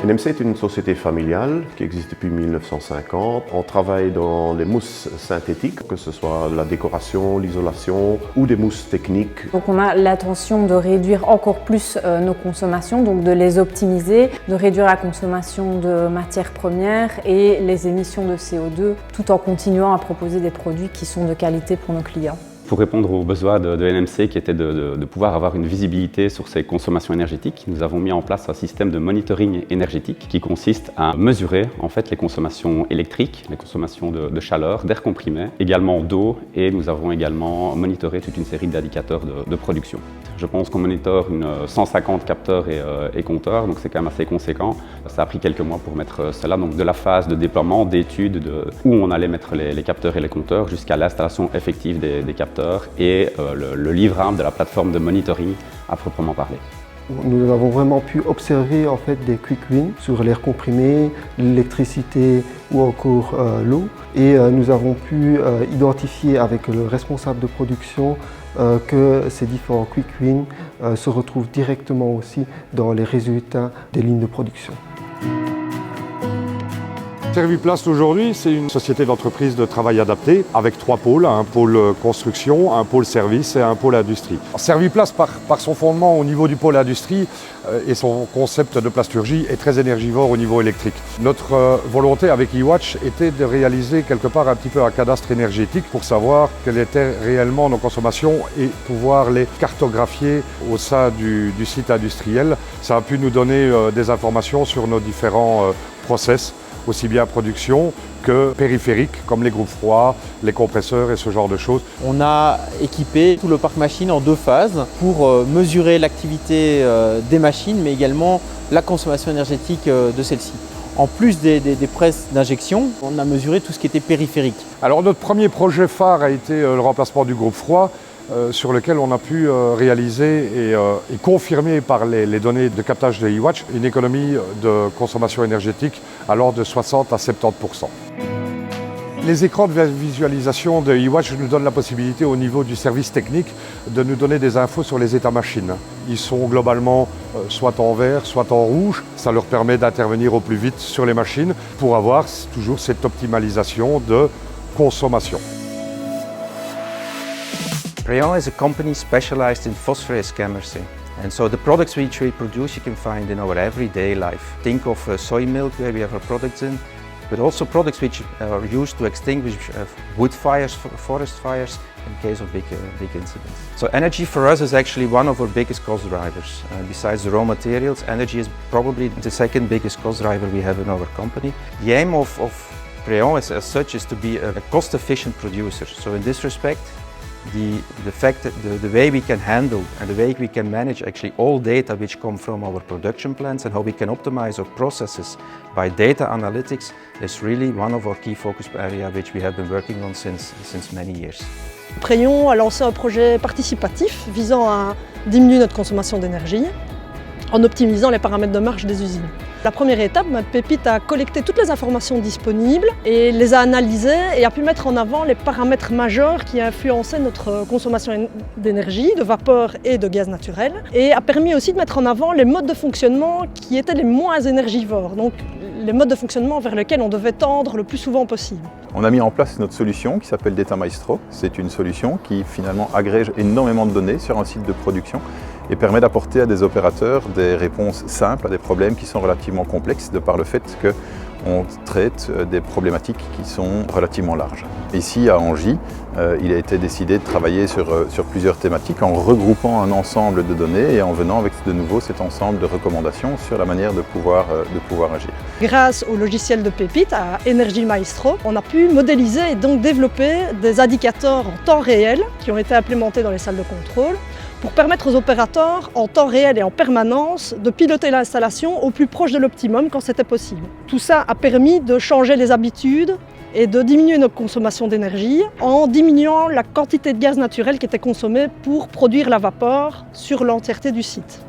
NMC est une société familiale qui existe depuis 1950. On travaille dans les mousses synthétiques, que ce soit la décoration, l'isolation ou des mousses techniques. Donc on a l'intention de réduire encore plus nos consommations, donc de les optimiser, de réduire la consommation de matières premières et les émissions de CO2, tout en continuant à proposer des produits qui sont de qualité pour nos clients. Pour répondre aux besoins de NMC qui était de pouvoir avoir une visibilité sur ses consommations énergétiques, nous avons mis en place un système de monitoring énergétique qui consiste à mesurer en fait les consommations électriques, les consommations de chaleur, d'air comprimé, également d'eau, et nous avons également monitoré toute une série d'indicateurs de production. Je pense qu'on monitore 150 capteurs et compteurs, donc c'est quand même assez conséquent. Ça a pris quelques mois pour mettre cela, donc de la phase de déploiement, d'études, où on allait mettre les capteurs et les compteurs, jusqu'à l'installation effective des capteurs et le livrable de la plateforme de monitoring à proprement parler. Nous avons vraiment pu observer en fait des quick wins sur l'air comprimé, l'électricité ou encore l'eau, et nous avons pu identifier avec le responsable de production que ces différents quick wins se retrouvent directement aussi dans les résultats des lignes de production. Serviplast aujourd'hui, c'est une société d'entreprise de travail adapté avec 3 pôles, un pôle construction, un pôle service et un pôle industrie. Serviplast, par son fondement au niveau du pôle industrie et son concept de plasturgie, est très énergivore au niveau électrique. Notre volonté avec eWatch était de réaliser quelque part un petit peu un cadastre énergétique pour savoir quelles étaient réellement nos consommations et pouvoir les cartographier au sein du site industriel. Ça a pu nous donner des informations sur nos différents process, aussi bien production que périphérique, comme les groupes froids, les compresseurs et ce genre de choses. On a équipé tout le parc machine en 2 phases pour mesurer l'activité des machines, mais également la consommation énergétique de celles-ci. En plus des presses d'injection, on a mesuré tout ce qui était périphérique. Alors notre premier projet phare a été le remplacement du groupe froid, sur lequel on a pu réaliser et confirmer par les données de captage de eWatch une économie de consommation énergétique allant de 60 à 70%. Les écrans de visualisation de eWatch nous donnent la possibilité au niveau du service technique de nous donner des infos sur les états machines. Ils sont globalement soit en vert, soit en rouge. Ça leur permet d'intervenir au plus vite sur les machines pour avoir toujours cette optimalisation de consommation. Preon is a company specialized in phosphorus chemistry. And so the products which we produce you can find in our everyday life. Think of soy milk where we have our products in, but also products which are used to extinguish wood fires, forest fires in case of big incidents. So energy for us is actually one of our biggest cost drivers. Besides the raw materials, energy is probably the second biggest cost driver we have in our company. The aim of Preon as such is to be a cost-efficient producer. So in this respect, the fact that the way we can handle and the way we can manage actually all data which come from our production plants and how we can optimize our processes by data analytics is really one of our key focus areas which we have been working on since many years. Preon a lancé un projet participatif visant à diminuer notre consommation d'énergie en optimisant les paramètres de marge des usines. La première étape, Pépite a collecté toutes les informations disponibles et les a analysées et a pu mettre en avant les paramètres majeurs qui influençaient notre consommation d'énergie, de vapeur et de gaz naturel, et a permis aussi de mettre en avant les modes de fonctionnement qui étaient les moins énergivores, donc les modes de fonctionnement vers lesquels on devait tendre le plus souvent possible. On a mis en place notre solution qui s'appelle Data Maestro. C'est une solution qui finalement agrège énormément de données sur un site de production et permet d'apporter à des opérateurs des réponses simples à des problèmes qui sont relativement complexes de par le fait qu'on traite des problématiques qui sont relativement larges. Ici à Angy, il a été décidé de travailler sur plusieurs thématiques en regroupant un ensemble de données et en venant avec de nouveau cet ensemble de recommandations sur la manière de pouvoir agir. Grâce au logiciel de Pépite, à Energy Maestro, on a pu modéliser et donc développer des indicateurs en temps réel qui ont été implémentés dans les salles de contrôle pour permettre aux opérateurs, en temps réel et en permanence, de piloter l'installation au plus proche de l'optimum quand c'était possible. Tout ça a permis de changer les habitudes et de diminuer notre consommation d'énergie en diminuant la quantité de gaz naturel qui était consommée pour produire la vapeur sur l'entièreté du site.